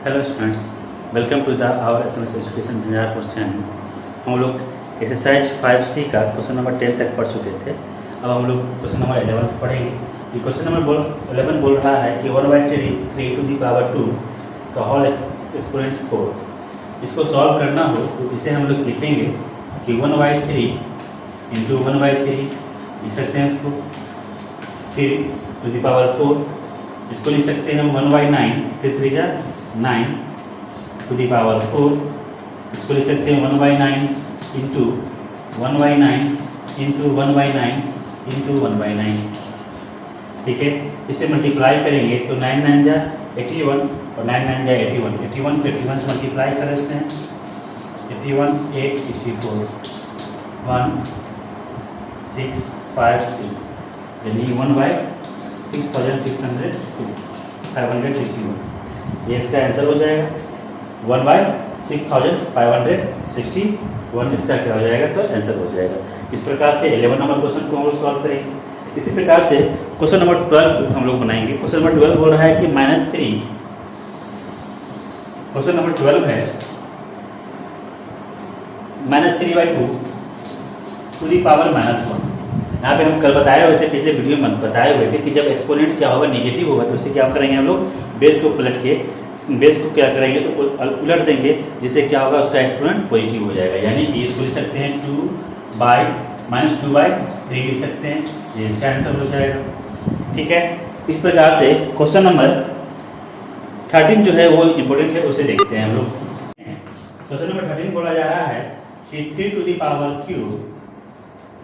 Hello students, welcome to the our SMS education desire course channel. हम लोग exercise 5C का question number 10 तक पढ़ चुके थे। अब हम लोग क्वेश्चन नंबर 11 से पढ़ेंगे। ये क्वेश्चन नंबर 11 बोल रहा है कि 1/3 टू दी पावर 2 का होल एक्सपोनेंट 4। इसको सॉल्व करना हो तो इसे हम लोग लिखेंगे कि 1/3 इंटू 1/3 लिख सकते हैं इसको, फिर टू दी पावर 4 इसको लिख सकते हैं 1/9, फिर 3 जा 9 टू दी पावर 4 इसको लिख सकते हैं 1/9 इंटू 1/9 इंटू 1/9 इंटू 1/9। ठीक है, इसे मल्टीप्लाई करेंगे तो 9 9 जा 81 और 9 9 जा 81, 81 को 81 से मल्टीप्लाई कर देते हैं। 81 8 64 1 6 5 6 यानी 1/6561 ये इसका आंसर हो जाएगा। 1/6561 इसका क्या हो जाएगा, तो आंसर हो जाएगा। इस प्रकार से 11 नंबर क्वेश्चन को हम लोग सॉल्व करेंगे। इसी प्रकार से क्वेश्चन नंबर 12 हम लोग बनाएंगे। क्वेश्चन नंबर 12 बोल रहा है कि -3, क्वेश्चन नंबर 12 है -3/2 टू दी पावर -1। यहाँ पे हम कल बताए हुए थे, पिछले वीडियो में बताए हुए थे कि जब एक्सपोनेंट क्या होगा, नेगेटिव होगा, तो उसे क्या करेंगे हम लोग, बेस को पलट के बेस को क्या करेंगे तो उलट देंगे, जिससे क्या होगा उसका एक्सपोनेंट पॉजिटिव हो जाएगा। यानी कि इसको लिख सकते हैं 2/-2/3 लिख सकते हैं, ये इसका आंसर हो जाएगा। ठीक है, इस प्रकार से क्वेश्चन नंबर 13 जो है वो इम्पोर्टेंट है, उसे देखते हैं हम लोग। क्वेश्चन नंबर 13 बोला जा रहा है कि 3 to the power cube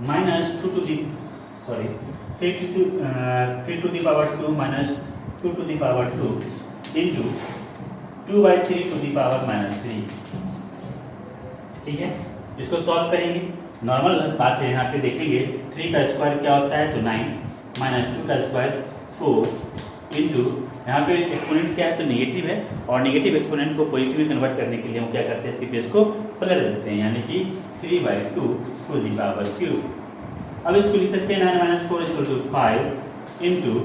minus 3 to the power 2 minus 2 to the power 2 into 2/3 to the power -3। ठीक है, इसको सॉल्व करेंगे। नॉर्मल बात है, यहाँ पे देखेंगे 3 का स्क्वायर क्या होता है तो 9 माइनस 2 का स्क्वायर 4 इंटू यहाँ पे एक्सपोनेंट क्या है तो नेगेटिव है, और नेगेटिव एक्सपोनेंट को पॉजिटिव में कन्वर्ट करने के लिए हम क्या करते हैं, इसके बेस को पलट देते हैं, यानी कि 3/2 टू दी पावर क्यूब। अब इसको लिख सकते हैं 9 - 4 = 5 इंटू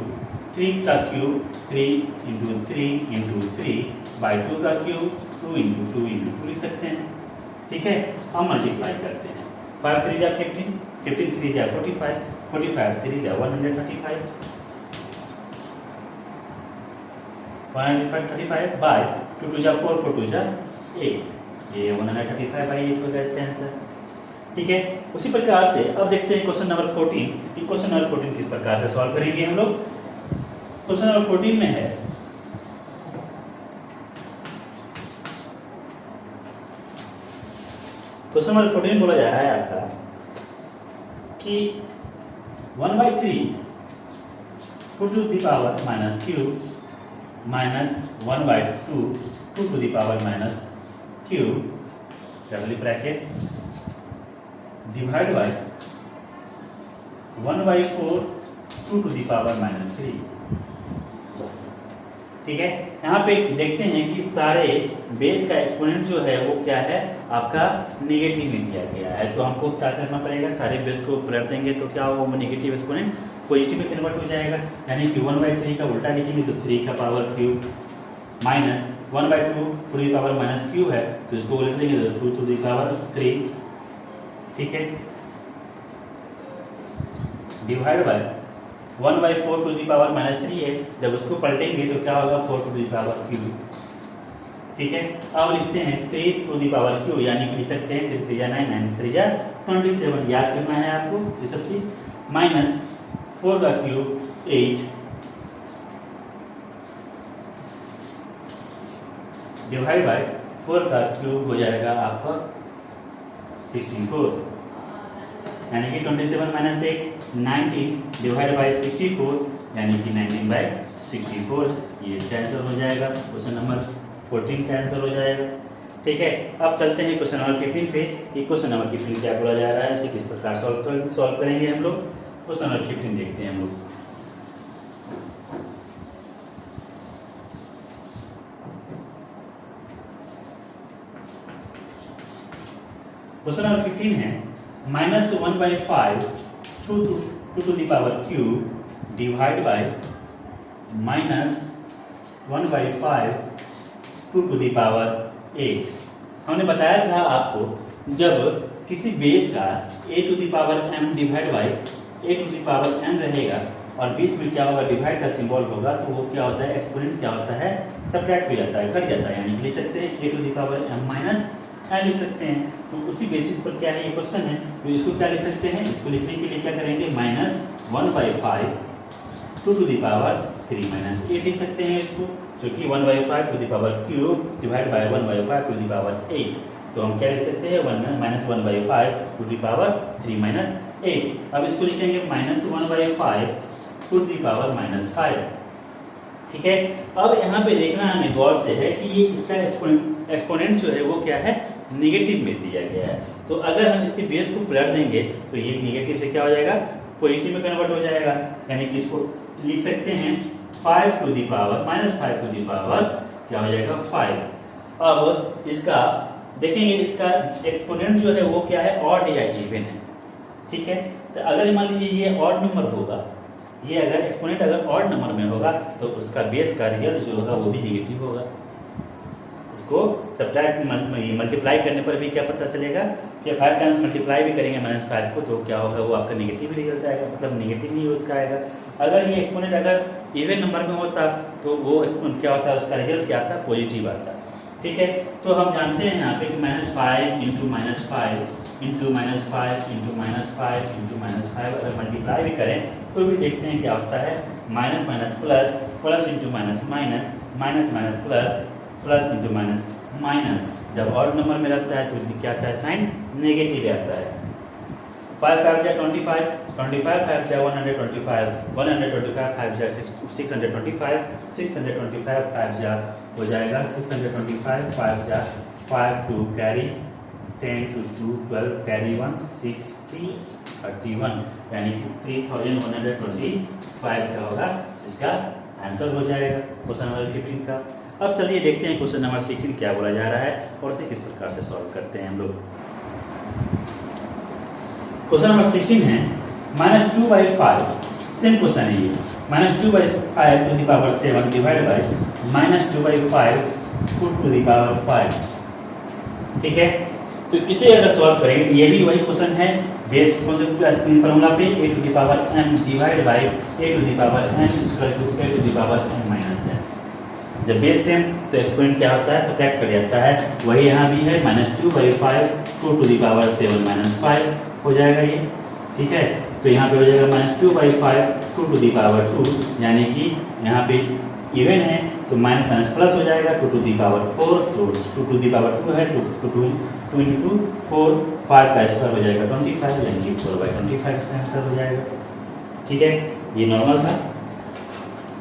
3 का क्यूब 3 इंटू 3 इंटू 3/2 का क्यूब 2 इंटू 2 इंटू 2 लिख सकते हैं। ठीक है, हम मल्टीप्लाई करते हैं। 5 3 जा 15, 15 3 जा 45, 45 3 जा 135, 135 बाय 2 2 जा 4, 4 2 जा 8, ये 135/8 होगा इसका आंसर। ठीक है, उसी प्रकार से अब देखते हैं क्वेश्चन नंबर 14 कि क्वेश्चन नंबर 14 किस प्रकार से सॉल्व करेंगे हम लोग। क्वेश्चन नंबर 14 में है क्वेश्चन नंबर 14 बोला जा रहा है आपका कि 1/3 to to the power -cube minus 1/2 to to the power -cube double bracket divide by 1/4 to to the power -3। ठीक है, यहाँ पे देखते हैं कि सारे बेस का एक्सपोनेंट जो है वो क्या है, आपका नेगेटिव में दिया गया है। तो हमको क्या करना पड़ेगा, सारे बेस को पलट देंगे तो क्या होगा, वो नेगेटिव एक्सपोनेंट पॉजिटिव में कन्वर्ट हो जाएगा। यानी कि 1/3 का उल्टा लिखेंगे तो 3 का power cube minus 1/2 to the power -cube है तो इसको उलट देंगे तो 2 टू दी पावर 3। ठीक है, divide by 1/4 to the power -3 है, जब उसको पलटेंगे तो क्या होगा 4 टू दी पावर क्यूब। ठीक है, अब लिखते हैं 3 टू दी पावर क्यूब, यानी कि लिख सकते हैं 3 3 जा 9, 9 3 जा 27, याद करना है आपको ये सब चीज, माइनस 4 का क्यूब 8 डिवाइड बाय 4 का क्यूब हो जाएगा आपका 64, यानी कि 27 - 8 19 डिवाइड बाय 64 यानी कि 19/64, ये इसका आंसर हो जाएगा। क्वेश्चन नंबर 14 का आंसर हो जाएगा। ठीक है, अब चलते हैं क्वेश्चन नंबर 15 पे। क्वेश्चन नंबर 15 क्या बोला जा रहा है, उसे किस प्रकार सॉल्व करेंगे हम लोग। क्वेश्चन नंबर 15 देखते हैं हम लोग। क्वेश्चन नंबर 15 है -1/5 to to the power cube divide by -1/5 2⁸। हमने बताया था आपको जब किसी बेस का a⁴m डिवाइड बाई a⁴n रहेगा और बीच में क्या होगा, डिवाइड का सिंबल होगा, तो वो क्या होता है, एक्सपोनेंट क्या होता है, सब्ट्रैक्ट हो जाता है, घट जाता है, यानी लिख सकते हैं a⁴m माइनस n लिख सकते हैं। तो उसी बेसिस पर क्या है ये क्वेश्चन है, तो इसको क्या लिख सकते हैं, इसको लिखने के लिए क्या करेंगे, -1/5 2⁵ माइनस 8 लिख सकते हैं इसको, जो कि 1/5³ डिवाइड बाय 1/5⁸। तो हम क्या लिख सकते हैं, -1/5 2⁵ माइनस 8। अब इसको लिखेंगे -1/5 2⁻⁻5। ठीक है। अब यहाँ पे देखना हमें गौर से है कि ये इसका एक्सपोनेंट जो है वो क्या है, निगेटिव में दिया गया है। तो अगर हम इसके बेस को पलट देंगे तो ये निगेटिव से क्या हो जाएगा, पॉजिटिव में कन्वर्ट हो जाएगा, यानी कि इसको लिख सकते हैं 5 टू दी पावर क्या हो जाएगा 5। अब इसका देखेंगे, इसका एक्सपोनेंट जो है वो क्या है, ऑड है या इवन है। ठीक है, तो अगर मान लीजिए ये ऑड नंबर होगा, ये अगर एक्सपोनेंट अगर ऑड नंबर में होगा तो उसका बेस का रिजल्ट जो होगा वो भी निगेटिव होगा। इसको सब्ट्रैक्ट मल्टीप्लाई करने पर भी क्या पता चलेगा कि 5 टाइम्स मल्टीप्लाई भी करेंगे -5 को तो क्या होगा, वो आपका निगेटिव रिजल्ट आएगा, मतलब निगेटिव ही उसका आएगा। अगर ये एक्सपोनेंट अगर इवन नंबर में होता तो वो क्या होता है, उसका रिजल्ट क्या आता, पॉजिटिव आता। ठीक है, तो हम जानते हैं यहाँ पे कि -5 इंटू -5 इंटू -5 इंटू -5 इंटू -5 अगर मल्टीप्लाई भी करें तो भी देखते हैं क्या होता है, minus minus plus, plus into minus minus, minus minus plus, plus into minus minus. जब ऑड नंबर में लगता है तो क्या आता है, साइन नेगेटिव आता है। 5 5 जा 25, 25 5 जा 125, 125 5 जा 625, 625 5 जा हो जाएगा 625 5 जा 5 2 कैरी 10 to 2 12 कैरी 1 60 31, यानी कि 3125 का होगा इसका आंसर हो जाएगा क्वेश्चन नंबर 15 का। अब चलिए देखते हैं क्वेश्चन नंबर 16 क्या बोला जा रहा है और इसे किस प्रकार से सॉल्व करते हैं हम लोग। क्वेश्चन नंबर 16 है -2/5, सेम क्वेश्चन है ये, -2/5 to the power 7 divide by -2/5 to the power 5। ठीक है, तो इसे अगर सॉल्व करेंगे तो ये भी वही क्वेश्चन है, बेस फॉर्मूला पे a to the power m divide by a to the power n equal to a to the power n minus n। जब बेस सेम तो एक्सपोनेंट क्या होता है, सब्ट्रैक्ट कर जाता है, वही यहाँ भी है -2/5 2 टू द पावर 7 -5 हो जाएगा ये। ठीक है, तो यहाँ पे हो जाएगा -2/5 2 टू द पावर 2, यानी कि यहाँ पे इवन है तो माइनस माइनस प्लस हो जाएगा 2 टू द पावर 4, तो 2 टू द पावर 2 है, 2 इंटू 4 5 का स्क्वायर हो जाएगा 25, यानी कि 4/25 का आंसर हो जाएगा। ठीक है, ये नॉर्मल था।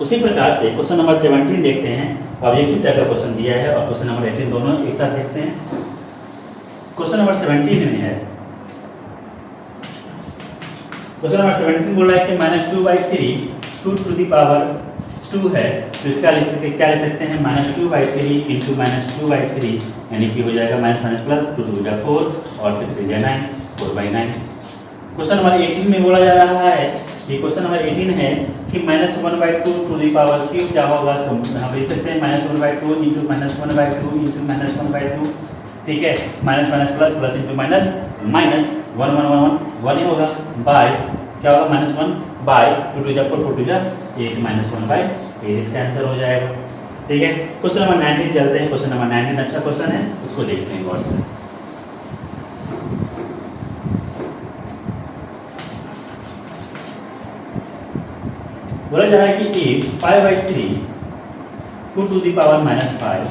उसी प्रकार से क्वेश्चन नंबर 17 देखते हैं, ऑब्जेक्टिव टाइप का क्वेश्चन दिया है और क्वेश्चन नंबर 18 दोनों एक साथ देखते हैं। क्वेश्चन नंबर 17 में है, क्वेश्चन नंबर 17 बोल रहा है कि -2/3 2 टू द पावर 2 है, तो इसका लिख सकते क्या लिख सकते हैं, -2/3 इंटू -2/3, यानी कि हो जाएगा माइनस माइनस प्लस 2 2 जा 4 और फिर 3 जा 9 4/9। क्वेश्चन नंबर 18 में बोला जा रहा है, ये क्वेश्चन नंबर 18 है कि -1/2 टू द पावर क्यूब क्या होगा, तो यहाँ पे लिख सकते हैं -1/2 इंटू -1/2 इंटू -1/2। ठीक है, minus minus plus, plus into minus minus 1 1 1 1 ही होगा, बाय क्या होगा -1 बाय 2 2 जा 4 4 2 जा 8 -1/8 इसका आंसर हो जाएगा। ठीक है, क्वेश्चन नंबर 19 चलते हैं। क्वेश्चन नंबर 19 अच्छा क्वेश्चन है, उसको देखते हैं गौर से। बोला जा रहा है कि if 5/3 2 to the power -5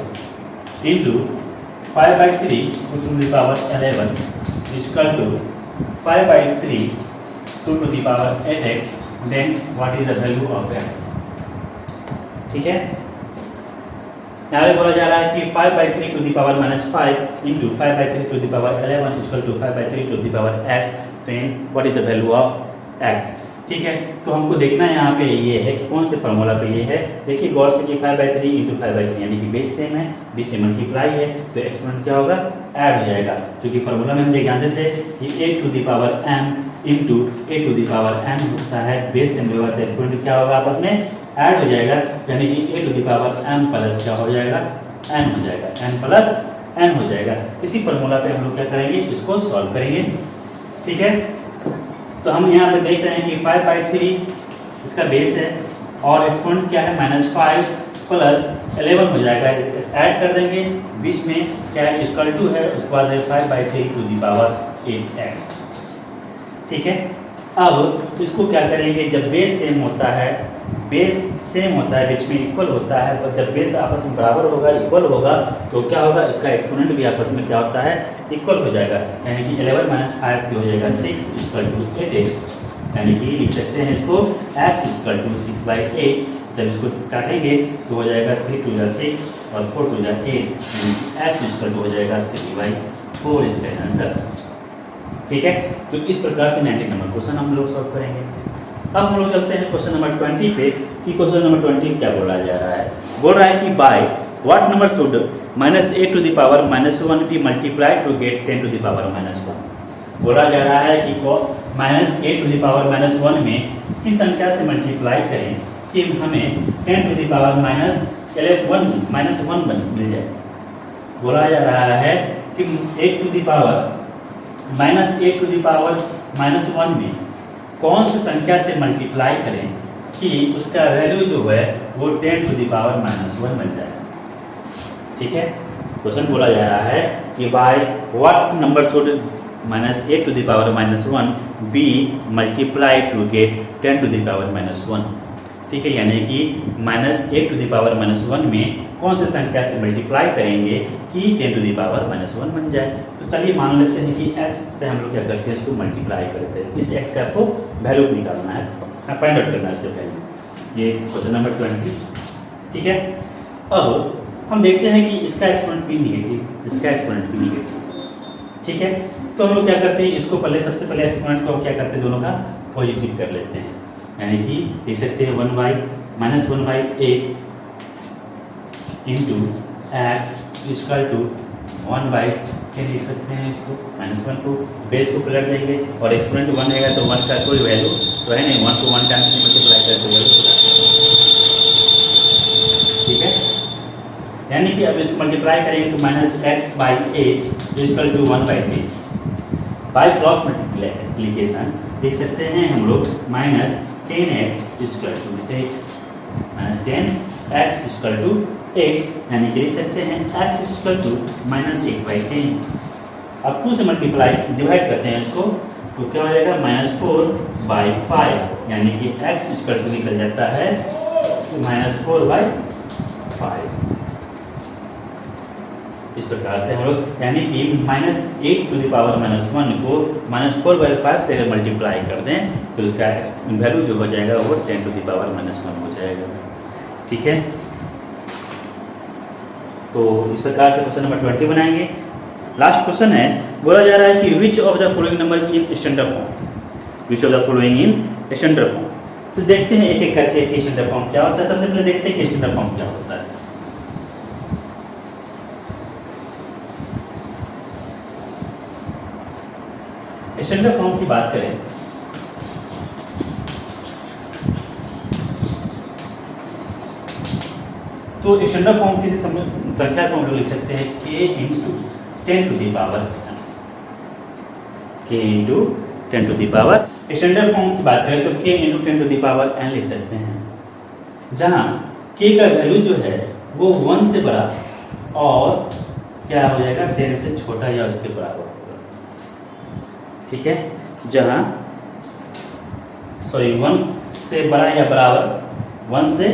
into 5/3 2 to the power 11 equal to 5/3 2 to the power 8x, then what is the value of x। ठीक है, यहाँ पे बोला जा रहा है कि 5/3 to the power -5 into 5/3 to the power 11 equal to 5/3 to the power x, then what is the value of x। ठीक है, तो हमको देखना है यहाँ पे ये है कि कौन से फार्मूला पे ये है। देखिए गौर से कि 5/3 इंटू 5/3 यानी कि बेस सेम है, बीच में मल्टीप्लाई है, तो एक्सपोनेंट क्या होगा, ऐड हो जाएगा, क्योंकि फार्मूला में हम जानते थे कि a to the power m into a to the power n होता है, बेस सेम होगा, तो एक्सपोनेंट क्या होगा, आपस में ऐड हो जाएगा, यानी कि a to the power m plus क्या हो जाएगा n हो जाएगा, n प्लस n हो जाएगा। इसी फॉर्मूला पे हम लोग क्या करेंगे, इसको सॉल्व करेंगे। ठीक है, तो हम यहाँ पे देख रहे हैं कि 5/3 इसका बेस है और एक्सपोनेंट क्या है -5 प्लस 11 हो जाएगा। ऐड कर देंगे, बीच में क्या है इक्वल टू है, उसके बाद 5/3 टू दी पावर 8x। ठीक है, अब इसको क्या करेंगे, जब बेस सेम होता है, बेस सेम होता है, बीच में इक्वल होता है, और जब बेस आपस में बराबर होगा, इक्वल होगा, तो क्या होगा, इसका एक्सपोनेंट भी आपस में क्या होता है, इक्वल हो जाएगा। यानी कि 11 - 5 हो जाएगा 6 = 8x। यानी कि लिख सकते हैं इसको x = 6/8। जब इसको काटेंगे तो हो जाएगा 3 × 2 = 6 और 4 × 2 = 8, यानी x = हो जाएगा 3/4 इसका आंसर। ठीक है, तो इस प्रकार से 19 नंबर क्वेश्चन हम लोग सॉल्व करेंगे। अब हम लोग चलते हैं क्वेश्चन नंबर 20 पे कि क्वेश्चन नंबर 20 क्या बोला जा रहा है। बोल रहा है कि by what number should -8 to the power -1 be multiply to get 10 to the power -1। बोला जा रहा है कि -8 टू द पावर -1 में किस संख्या से मल्टीप्लाई करें कि हमें 10 टू द पावर -1 मिल जाए। बोला जा रहा है कि 8 टू द पावर -1 में कौन सी संख्या से मल्टीप्लाई करें कि उसका वैल्यू जो है वो 10 टू द पावर -1 बन जाए। ठीक है, क्वेश्चन बोला जा रहा है कि by what number should -8 to the power -1 be multiply to get 10 to the power -1। ठीक है, यानी कि -8 टू द पावर -1 में कौन सी संख्या से मल्टीप्लाई करेंगे कि 10 टू द पावर -1 बन जाए। तो चलिए मान लेते हैं कि x से हम लोग क्या करते हैं, इसको मल्टीप्लाई करते हैं। इस x का आपको वैल्यू निकालना है, फाइंड आउट करना है इसके वैल्यू। ये क्वेश्चन नंबर 20। ठीक है, अब हम देखते हैं कि इसका एक्सपोनेंट भी निगेटिव, इसका एक्सपोनेंट भी निगेटिव। ठीक है, तो हम लोग क्या करते हैं, इसको पहले सबसे पहले एक्सपोनेंट को क्या करते हैं, दोनों का पॉजिटिव कर लेते हैं। यानी कि लिख सकते हैं 1/-8 इंटू x = 1/10 लिख सकते हैं। इसको -1 को बेस को पलट देंगे और एक्सपोनेंट 1 रहेगा तो 1 का कोई वैल्यू तो है नहीं, 1 को 1 टाइम्स मल्टीप्लाई करके वैल्यू होगा। ठीक है, यानी कि अब इसको मल्टीप्लाई करेंगे तो -x/8 = 1/3। बाय क्रॉस मल्टीप्लिकेशन लिख सकते हैं हम लोग -10x = 8 -10x = 8, यानी कि लिख सकते हैं x = -1/10। अब 2 से मल्टीप्लाई डिवाइड करते हैं इसको तो क्या हो जाएगा, -4/5, यानी कि x = निकल जाता है -4/5। इस प्रकार से हम लोग यानी कि -8 टू द पावर -1 को -4/5 से अगर मल्टीप्लाई कर दें तो उसका वैल्यू जो हो जाएगा वो 10 टू द पावर -1 हो जाएगा। ठीक है, तो इस प्रकार से क्वेश्चन नंबर 20 बनाएंगे। लास्ट क्वेश्चन है, बोला जा रहा है कि which of the following number in standard form, which of the following in standard form. तो देखते हैं एक एक करके कि स्टैंडर्ड फॉर्म क्या होता है। सबसे पहले देखते हैं कि स्टैंडर्ड फॉर्म क्या होता है। स्टैंडर्ड फॉर्म की बात करें तो स्टैंडर्ड फॉर्म किसी संख्या को हम लोग लिख सकते हैं k × 10 to the power k × 10 to the power. Standard form की बात करें तो k × 10 to the power n लिख सकते हैं, जहां k का वैल्यू जो है वो 1 से बड़ा और क्या हो जाएगा 10 से छोटा या उसके बराबर होगा। ठीक है, जहां 1 से बड़ा या बराबर, 1 से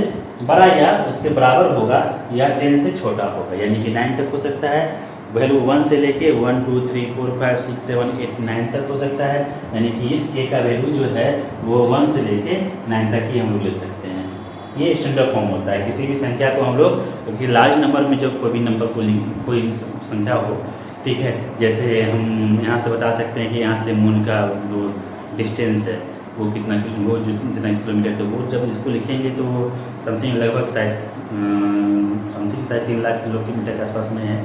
बड़ा या उसके बराबर होगा या 10 से छोटा होगा, यानी कि 9 तक हो सकता है। वैल्यू 1 से लेके 1 2 3 4 5 6 7 8 9 तक हो सकता है, यानी कि इस k का वैल्यू जो है वो 1 से लेके 9 तक ही हम लोग ले सकते हैं। ये स्टैंडर्ड फॉर्म होता है। किसी भी संख्या को हम लोग, क्योंकि लार्ज नंबर में जब कोई भी नंबर को कोई संख्या हो, ठीक है, जैसे हम यहाँ से बता सकते हैं कि यहाँ से मून का जो डिस्टेंस है वो कितना, वो जो जितना किलोमीटर, तो वो जब इसको लिखेंगे तो समथिंग लगभग शायद समथिंग 3 लाख किलोमीटर के आसपास में है।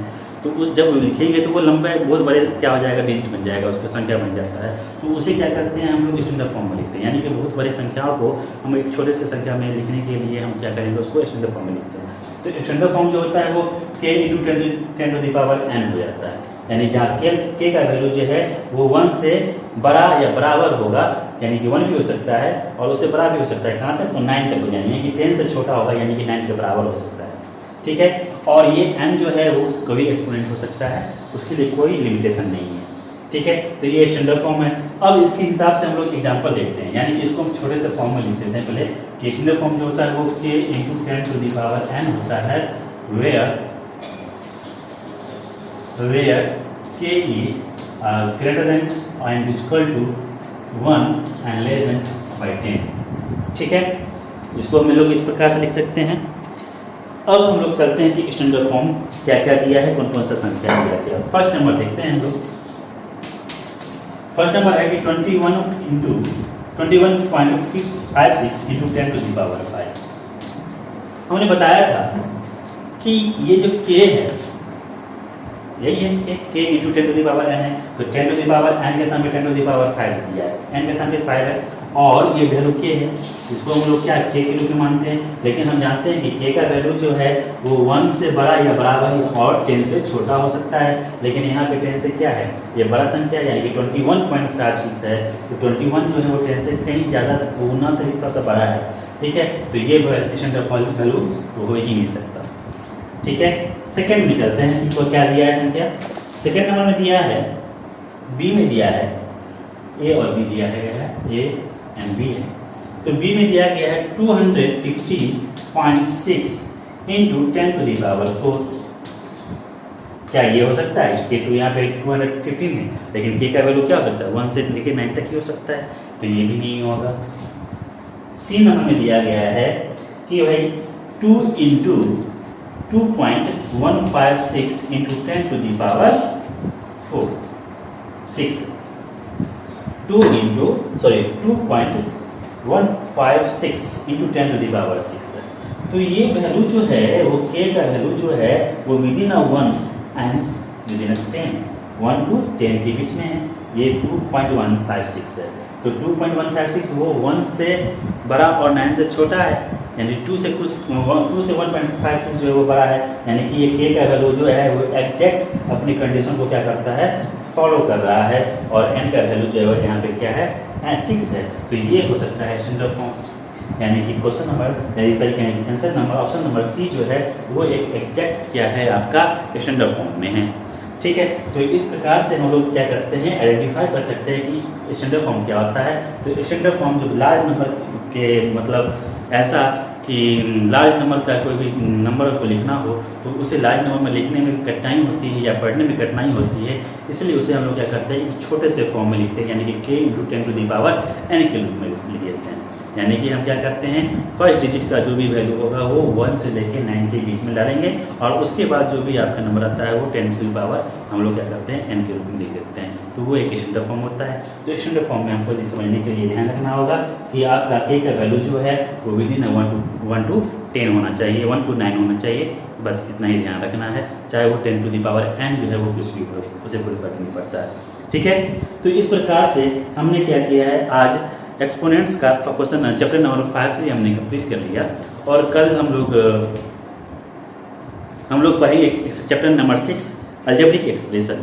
तो उस जब लिखेंगे तो वो लंबा बहुत बड़े क्या हो जाएगा, डिजिट बन जाएगा, उसका संख्या बन जाता है। तो उसे क्या करते हैं हम लोग स्टैंडर्ड फॉर्म में लिखते हैं, यानी कि बहुत बड़ी संख्याओं को हम एक छोटे से संख्या में लिखने के लिए हम क्या करेंगे, उसको स्टैंडर्ड फॉर्म में लिखते हैं। तो स्टैंडर्ड फॉर्म जो होता है वो k into 10 to the power n हो जाता है। यानी जहाँ k का वैल्यू जो है वो 1 से बड़ा या बराबर होगा, यानी कि 1 भी हो सकता है और उससे बड़ा भी हो सकता है। कहाँ तक? तो 9 तक हो जाएंगे, यानी कि 10 से छोटा होगा, यानी कि 9 के बराबर हो सकता है। ठीक है, और ये n जो है वो कभी एक्सपोनेंट हो सकता है, उसके लिए कोई लिमिटेशन नहीं है। ठीक है, तो ये स्टैंडर्ड फॉर्म है। अब इसके हिसाब से हम लोग एग्जाम्पल देखते हैं, यानी कि इसको हम छोटे से फॉर्म में लिख देते हैं पहले कि स्टैंडर्ड फॉर्म जो होता है वो k into 10 to the power n होता है, where k is greater than and equal to 1 and less than by 10। ठीक है, इसको हम लोग इस प्रकार से लिख सकते हैं। अब हम लोग चलते हैं कि स्टैंडर्ड फॉर्म क्या क्या दिया है, कौन कौन सा संख्या दिया गया। फर्स्ट नंबर देखते हैं हम लोग। फर्स्ट नंबर है कि 21 into 21.56 into 10 to the power 5। हमने बताया था कि ये जो k है यही है k into 10 to the power n है, तो 10 टू द पावर n के सामने 10 टू द पावर 5 दिया है, n के सामने 5 है और ये वैल्यू k है, इसको हम लोग क्या k के रूप में मानते हैं। लेकिन हम जानते हैं कि k का वैल्यू जो है वो 1 से बड़ा या बराबर और 10 से छोटा हो सकता है, लेकिन यहाँ पे 10 से क्या है, ये बड़ा संख्या है, यानी कि 21.56 है, तो 21 जो है वो 10 से कहीं ज़्यादा गुना से भी थोड़ा सा बड़ा है। ठीक है, तो ये स्टैंडर्ड फॉर्म वैल्यू हो ही नहीं सकता। ठीक है, सेकेंड में चलते हैं कि क्या दिया है संख्या। सेकेंड नंबर में दिया है, बी में दिया है, ए और बी दिया है, ए एंड बी है। तो बी में दिया गया है 250.6 इंटू 10 टू द पावर 4। क्या ये हो सकता है? के तो यहाँ पे 215 है, लेकिन के का वैल्यू क्या हो सकता है, 1 से लेकर 9 तक ही हो सकता है, तो ये भी नहीं होगा। सी नंबर में दिया गया है कि भाई 2 into 2.156 into 10 to the power 4 6 2.156 into 10 to the power 6। तो ये वैल्यू जो है वो k का वैल्यू जो है वो विदिन 1 एंड विदिन 10, 1 to 10 के बीच में है, ये 2.156 है। तो 2.156 वो 1 से बड़ा और 9 से छोटा है, यानी 2 से 1.56 जो है वो बड़ा है, यानी कि ये k का वैल्यू जो है वो एग्जैक्ट अपनी कंडीशन को क्या करता है, फॉलो कर रहा है, और n का वैल्यू जो है यहाँ पे क्या है, 6 है। तो ये हो सकता है स्टैंडर्ड फॉर्म, यानी कि question number answer number option number C जो है वो एक एग्जैक्ट क्या है आपका स्टैंडर्ड फॉर्म में है। ठीक है, तो इस प्रकार से हम लोग क्या करते हैं, आइडेंटिफाई कर सकते हैं कि स्टैंडर्ड फॉर्म क्या होता है। तो स्टैंडर्ड फॉर्म जब लार्ज नंबर के मतलब ऐसा कि लार्ज नंबर का कोई भी नंबर को लिखना हो तो उसे लार्ज नंबर में लिखने में कठिनाई होती है या पढ़ने में कठिनाई होती है, इसलिए उसे हम लोग क्या करते हैं, एक छोटे से फॉर्म में लिखते हैं, यानी कि k into 10 to the power n के रूप में लिख देते हैं। यानी कि हम क्या करते हैं, फर्स्ट डिजिट का जो भी वैल्यू होगा वो 1 से लेके 9 के बीच में डालेंगे, और उसके बाद जो भी आपका नंबर आता है वो 10 टू द पावर हम लोग क्या करते हैं, n के रूप में लिख देते हैं। तो वो एक स्टैंडर्ड फॉर्म होता है। तो स्टैंडर्ड फॉर्म में हमको ये समझने के लिए ध्यान रखना होगा कि आपका k का वैल्यू जो है वो विदिन 1 to 10 होना चाहिए, 1 to 9 होना चाहिए, बस इतना ही ध्यान रखना है। चाहे वो 10 टू द पावर n जो है वो कुछ भी हो, उसे कोई फर्क नहीं पड़ता है। ठीक है, तो इस प्रकार से हमने क्या किया है, आज एक्सपोनेंट्स का क्वेश्चन चैप्टर नंबर 5 से हमने कंप्लीट कर लिया, और कल हम लोग पढ़ेंगे चैप्टर नंबर 6 अलजेब्रिक एक्सप्रेशन।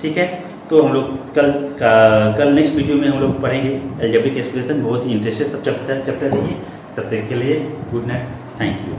ठीक है, तो हम लोग कल नेक्स्ट वीडियो में हम लोग पढ़ेंगे अलजेब्रिक एक्सप्रेशन। बहुत ही इंटरेस्टिंग सब चैप्टर है ये। तब तक के लिए गुड नाइट, थैंक यू।